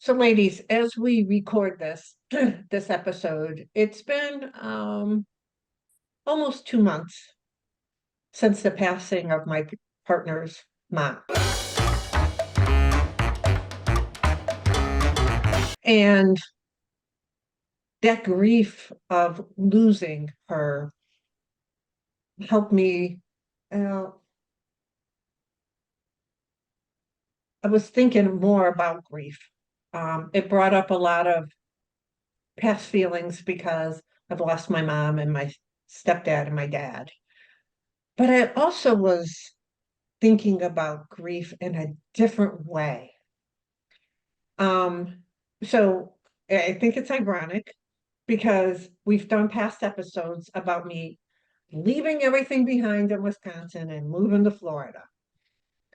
So, ladies, as we record this this episode, it's been almost 2 months since the passing of my partner's mom. And that grief of losing her helped me. Uh, I was thinking more about grief. It brought up a lot of past feelings because I've lost my mom and my stepdad and my dad. But I also was thinking about grief in a different way. Um, so I think it's ironic because we've done past episodes about me leaving everything behind in Wisconsin and moving to Florida.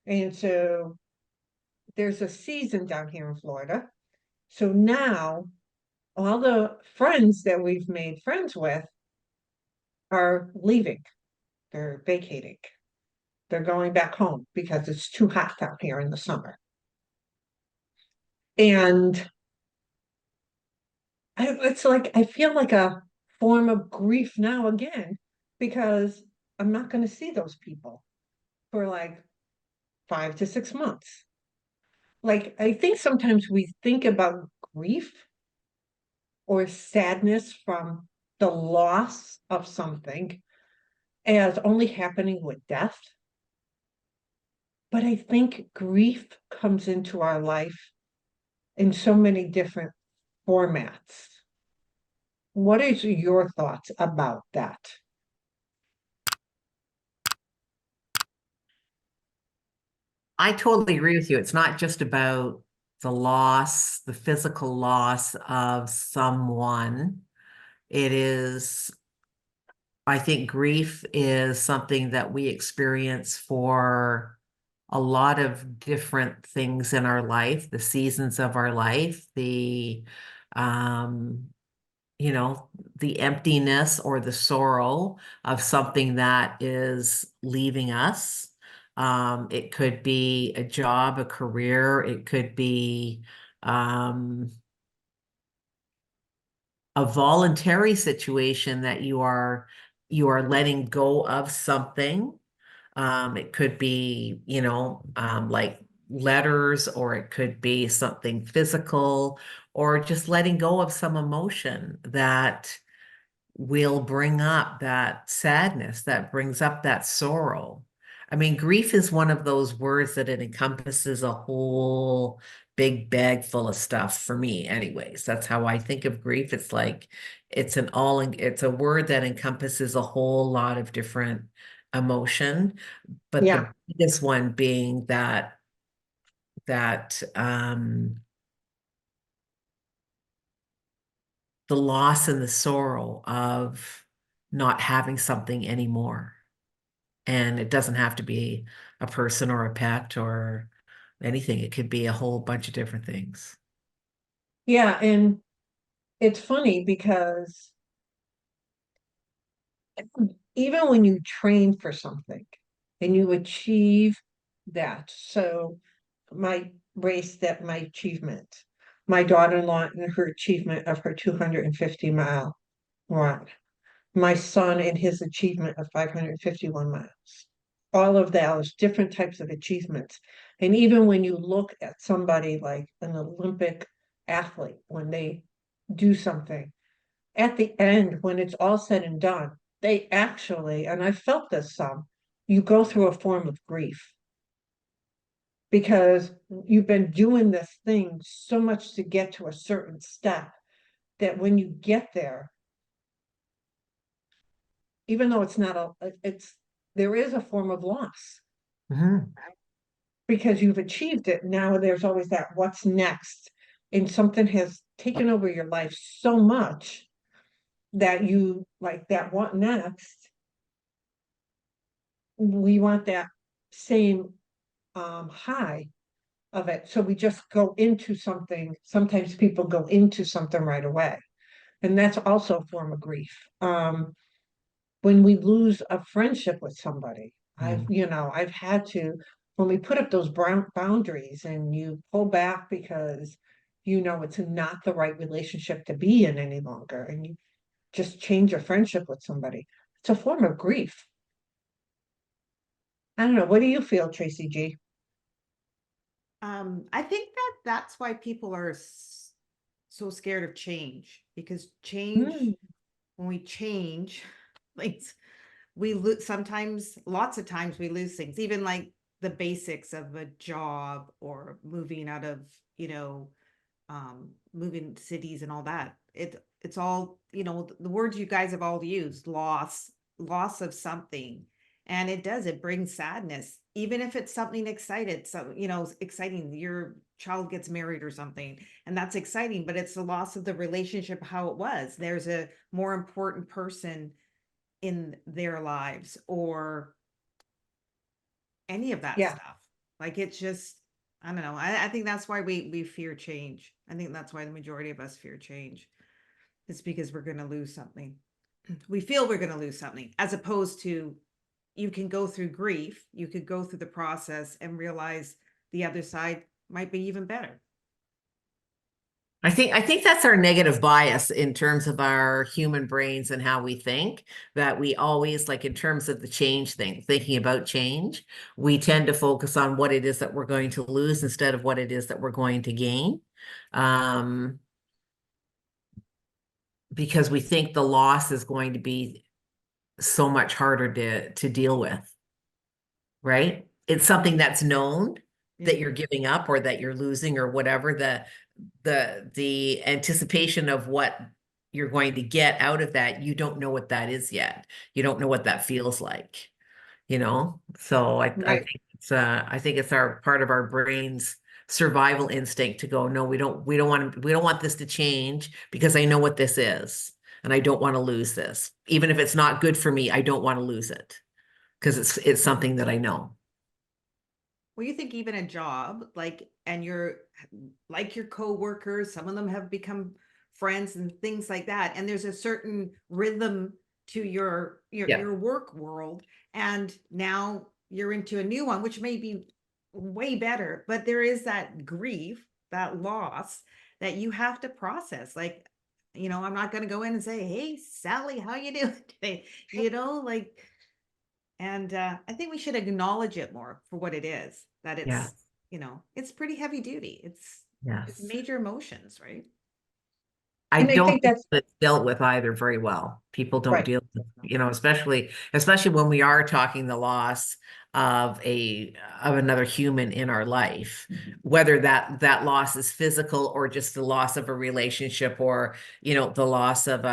And so there's a season down here in Florida. So now all the friends that we've made friends with are leaving. They're vacating. They're going back home because it's too hot down here in the summer. And it's like I feel like a form of grief now again because I'm not going to see those people for like 5 to 6 months. Like, I think sometimes we think about grief or sadness from the loss of something as only happening with death. But I think grief comes into our life in so many different formats. What is your thoughts about that? I totally agree with you. It's not just about the loss, the physical loss of someone. It is, I think grief is something that we experience for a lot of different things in our life, the seasons of our life, um, you know, the emptiness or the sorrow of something that is leaving us. It could be a job, a career, it could be um, a voluntary situation that you are letting go of something. It could be, like letters, or it could be something physical, or just letting go of some emotion that will bring up that sadness, that brings up that sorrow. I mean, grief is one of those words that it encompasses a whole big bag full of stuff for me, anyways. That's how I think of grief. It's like it's a word that encompasses a whole lot of different emotion, but Yeah. the biggest one being that the loss and the sorrow of not having something anymore. And it doesn't have to be a person or a pet or anything. It could be a whole bunch of different things. Yeah. And it's funny because even when you train for something and you achieve that, so my my achievement, my daughter-in-law and her achievement of her 250-mile run, my son and his achievement of 551 miles. All of those different types of achievements. And even when you look at somebody like an Olympic athlete, when they do something, at the end, when it's all said and done, they actually, and I felt this some, you go through a form of grief because you've been doing this thing so much to get to a certain step that when you get there, even though it's not it's there is a form of loss Mhm. because you've achieved it. Now there's always that what's next, and something has taken over your life so much that you like that what next. We want that same high of it, so we just go into something. Sometimes people go into something right away, and that's also a form of grief. When we lose a friendship with somebody. Mhm. I've had to, when we put up those brown boundaries and you pull back because you know it's not the right relationship to be in any longer, and you just change your friendship with somebody. It's a form of grief. I don't know. What do you feel, Tracy G? I think that that's why people are so scared of change, because change, Mm, when we change, like we lose sometimes, lots of times we lose things, even like the basics of a job or moving out of, you know, moving cities and all that. It's all, you know, the words you guys have all used, loss of something. And it does, it brings sadness, even if it's something excited. So, you know, exciting, your child gets married or something, and that's exciting, but it's the loss of the relationship, how it was. There's a more important person in their lives, or any of that yeah. stuff. Like it's just, I don't know. I think that's why we fear change. I think that's why the majority of us fear change. It's because we're going to lose something. We feel we're going to lose something, as opposed to, you can go through grief, you could go through the process and realize the other side might be even better. I think that's our negative bias in terms of our human brains and how we think, that we always, like in terms of the change thing, thinking about change, we tend to focus on what it is that we're going to lose instead of what it is that we're going to gain. Um, because we think the loss is going to be so much harder to deal with, right? It's something that's known that Yeah. you're giving up or that you're losing or whatever. The anticipation of what you're going to get out of that, you don't know what that is yet. You don't know what that feels like, you know? So Right. I think it's our part of our brain's survival instinct to go, no, we don't want this to change because I know what this is and I don't want to lose this. Even if it's not good for me, I don't want to lose it because it's something that I know. Well, you think even a job, like, and you're like your coworkers, some of them have become friends and things like that. And there's a certain rhythm to Yeah. your work world. And now you're into a new one, which may be way better, but there is that grief, that loss that you have to process. Like, you know, I'm not going to go in and say, "Hey, Sally, how you doing today?" You know, like, and I think we should acknowledge it more for what it is, that Yeah. it's, you know, it's pretty heavy duty. It's Yes. major emotions, right? I And I don't think think that's that's dealt with either very well. People don't right. deal with, you know, especially when we are talking the loss of another human in our life, whether that loss is physical or just the loss of a relationship or, you know, the loss of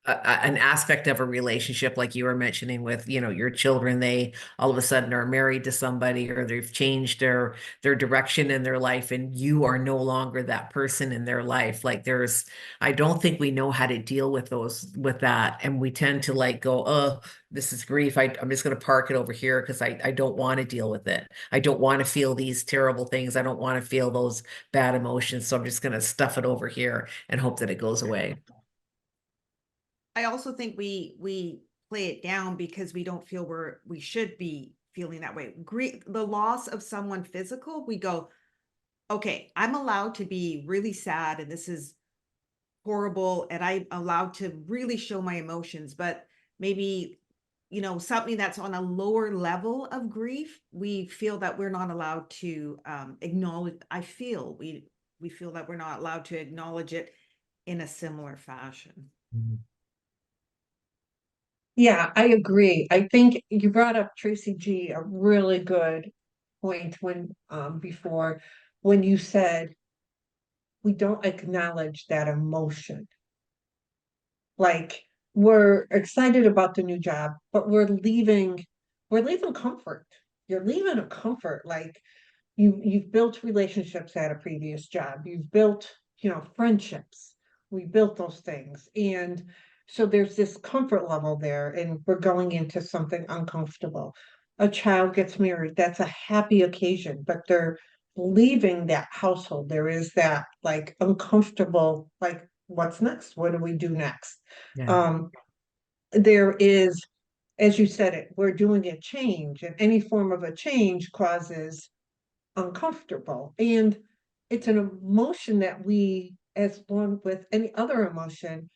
an aspect of a relationship like you were mentioning with, you know, your children. They all of a sudden are married to somebody or they've changed their direction in their life and you are no longer that person in their life. Like there's, I don't think we know how to deal with those, with that, and we tend to like go, oh, this is grief. I'm just going to park it over here because I don't want to deal with it. I don't want to feel these terrible things. I don't want to feel those bad emotions, so I'm just going to stuff it over here and hope that it goes away. I also think we play it down because we don't feel we should be feeling that way. Grief, the loss of someone physical, we go, okay, I'm allowed to be really sad and this is horrible, and I'm allowed to really show my emotions. But maybe, you know, something that's on a lower level of grief, we feel that we're not allowed to acknowledge. We feel that we're not allowed to acknowledge it in a similar fashion. Mhm. Yeah, I agree. I think you brought up Tracy G, a really good point when before when you said we don't acknowledge that emotion. Like we're excited about the new job, but we're leaving comfort. You're leaving a comfort. Like you've built relationships at a previous job. You've built, friendships. We built those things. And so there's this comfort level there, and we're going into something uncomfortable. A child gets married, that's a happy occasion, but they're leaving that household. There is that like uncomfortable, like, what's next? What do we do next? Yeah. Um, there is, as you said it, we're doing a change, and any form of a change causes uncomfortable. And it's an emotion that we, as one with any other emotion,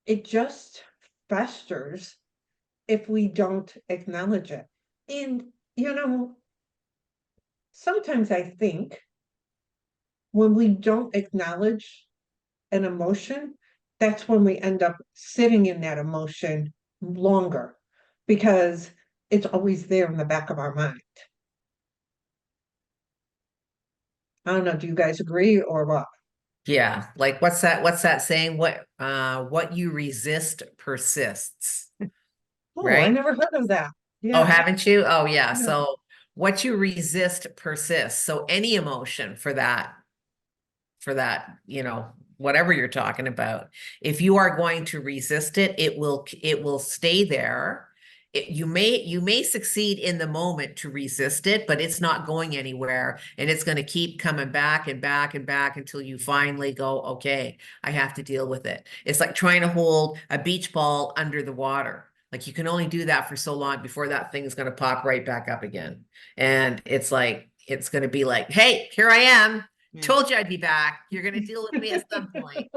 it just festers if we don't acknowledge it. And, sometimes I think when we don't acknowledge an emotion, that's when we end up sitting in that emotion longer because it's always there in the back of our mind. I don't know, do you guys agree or what? Yeah, like what's that saying? What you resist persists, Oh, I right? never heard of that. Oh, Yeah. haven't you? Oh yeah. No. So what you resist persists. So any emotion for that, whatever you're talking about. If you are going to resist it, it will stay there. You may succeed in the moment to resist it, but it's not going anywhere, and it's going to keep coming back and back and back until you finally go, okay, I have to deal with it. It's like trying to hold a beach ball under the water. Like you can only do that for so long before that thing is going to pop right back up again. And it's like, it's going to be like, hey, here I am. Yeah. Told you I'd be back. You're going to deal with me at some point.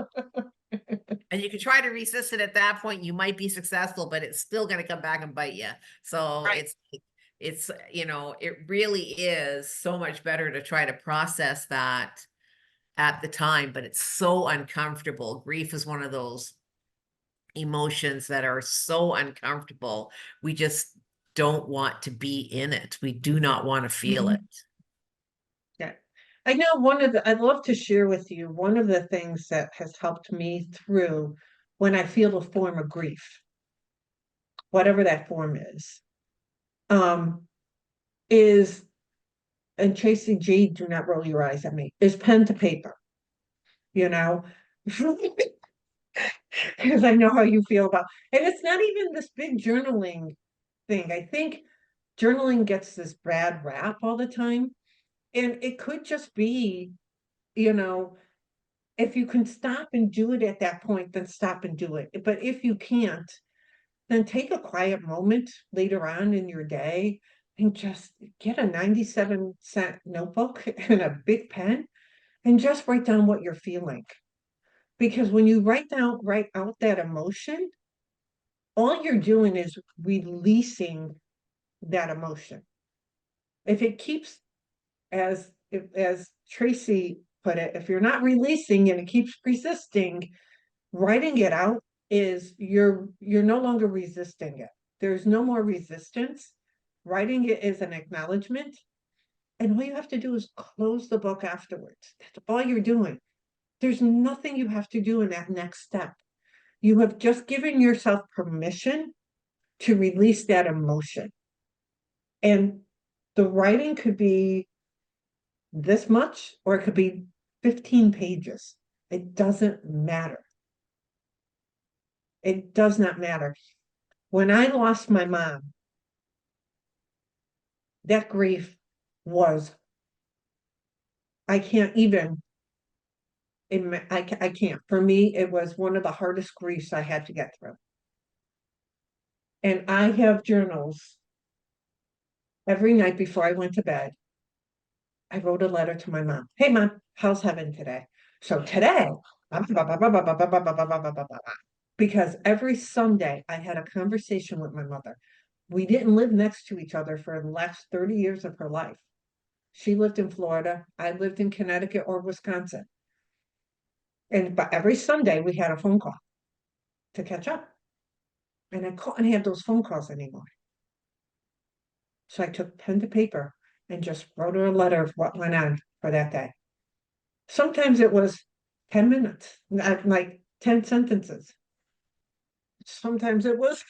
And you can try to resist it at that point. You might be successful, but it's still going to come back and bite you. So Right. it really is so much better to try to process that at the time, but it's so uncomfortable. Grief is one of those emotions that are so uncomfortable. We just don't want to be in it. We do not want to feel it. Mhm. Yeah. I know I'd love to share with you one of the things that has helped me through when I feel a form of grief, whatever that form um, is, and Tracy G, do not roll your eyes at me, is pen to paper, you know? Because I know how you feel about, and it's not even this big journaling thing. I think journaling gets this bad rap all the time. And it could just be, you know, if you can stop and do it at that point, then stop and do it. But if you can't, then take a quiet moment later on in your day and just get a 97-cent notebook and a big pen and just write down what you're feeling. Because when you write out that emotion, all you're doing is releasing that emotion. If it keeps, as Tracy put it, if you're not releasing and it keeps resisting, writing it out is you're no longer resisting it. There's no more resistance. Writing it is an acknowledgement. And all you have to do is close the book afterwards. That's all you're doing. There's nothing you have to do in that next step. You have just given yourself permission to release that emotion. And the writing could be this much, or it could be 15 pages. It doesn't matter. It does not matter. When I lost my mom, that grief was, I can't even, I can't. For me, it was one of the hardest griefs I had to get through. And I have journals every night before I went to bed. I wrote a letter to my mom. Hey, mom, how's heaven today? So today, because every Sunday I had a conversation with my mother. We didn't live next to each other for the last 30 years of her life. She lived in Florida. I lived in Connecticut or Wisconsin. But every Sunday we had a phone call to catch up. And I couldn't have those phone calls anymore. So I took pen to paper and just wrote her a letter of what went on for that day. Sometimes it was 10 minutes, like 10 sentences. Sometimes it was,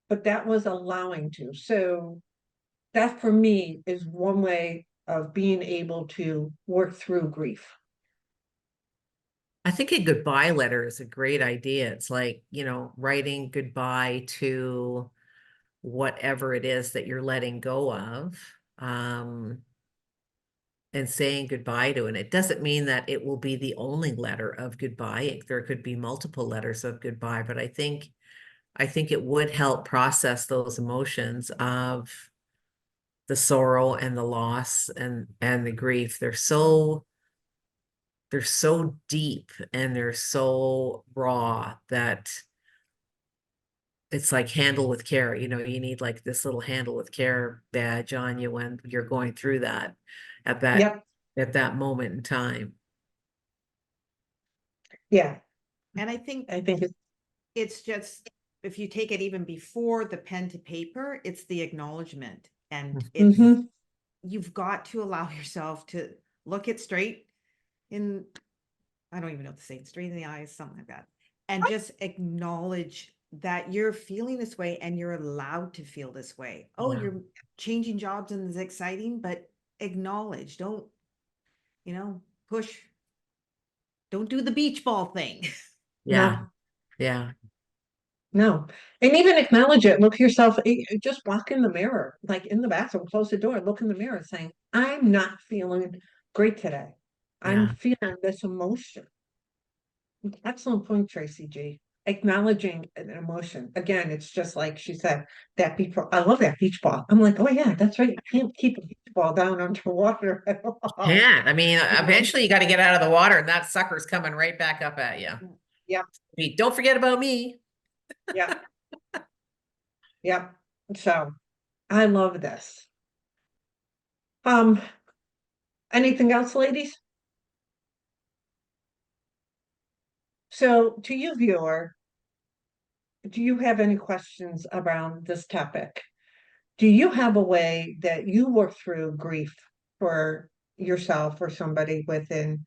but that was allowing to. So that for me is one way of being able to work through grief. I think a goodbye letter is a great idea. It's like, writing goodbye to whatever it is that you're letting go of, and saying goodbye to. And it doesn't mean that it will be the only letter of goodbye. There could be multiple letters of goodbye, but I think it would help process those emotions of the sorrow and the loss and the grief. They're so deep and they're so raw that it's like handle with care. You need like this little handle with care badge on you when you're going through that at that Yep, at that moment in time. yeah, And I think I think it's just, if you take it even before the pen to paper, it's the acknowledgement. And it's, Mhm. you've got to allow yourself to look it straight in, I don't even know what to say, straight in the eyes, something like that. And just acknowledge that you're feeling this way and you're allowed to feel this way. Oh, Yeah. you're changing jobs and it's exciting, but acknowledge, don't, push, don't do the beach ball thing. Yeah. No, Yeah. no. And even acknowledge it. Look yourself, just walk in the mirror, like in the bathroom, close the door, look in the mirror saying, I'm not feeling great today. I'm Yeah. feeling this emotion. Excellent point, Tracy G. Acknowledging an emotion. Again, it's just like she said, that beach ball. I love that beach ball. I'm like, oh yeah, that's right. You can't keep a beach ball down underwater at all. Can't. I mean, You know? eventually you got to get out of the water and that sucker's coming right back up at you. Yep, Don't forget about me. yep, yep. So I love this. Um, anything else, ladies? So to you, viewer, do you have any questions around this topic? Do you have a way that you work through grief for yourself or somebody within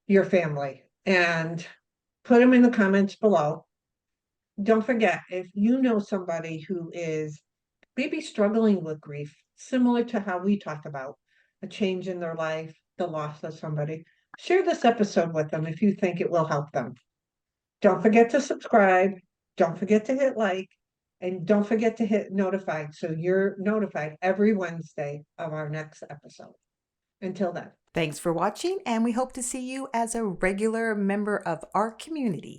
your family? And put them in the comments below. Don't forget, if you know somebody who is maybe struggling with grief, similar to how we talk about a change in their life, the loss of somebody, share this episode with them if you think it will help them. Don't forget to subscribe. Don't forget to hit like. And don't forget to hit notify so you're notified every Wednesday of our next episode. Until then. Thanks for watching, and we hope to see you as a regular member of our community.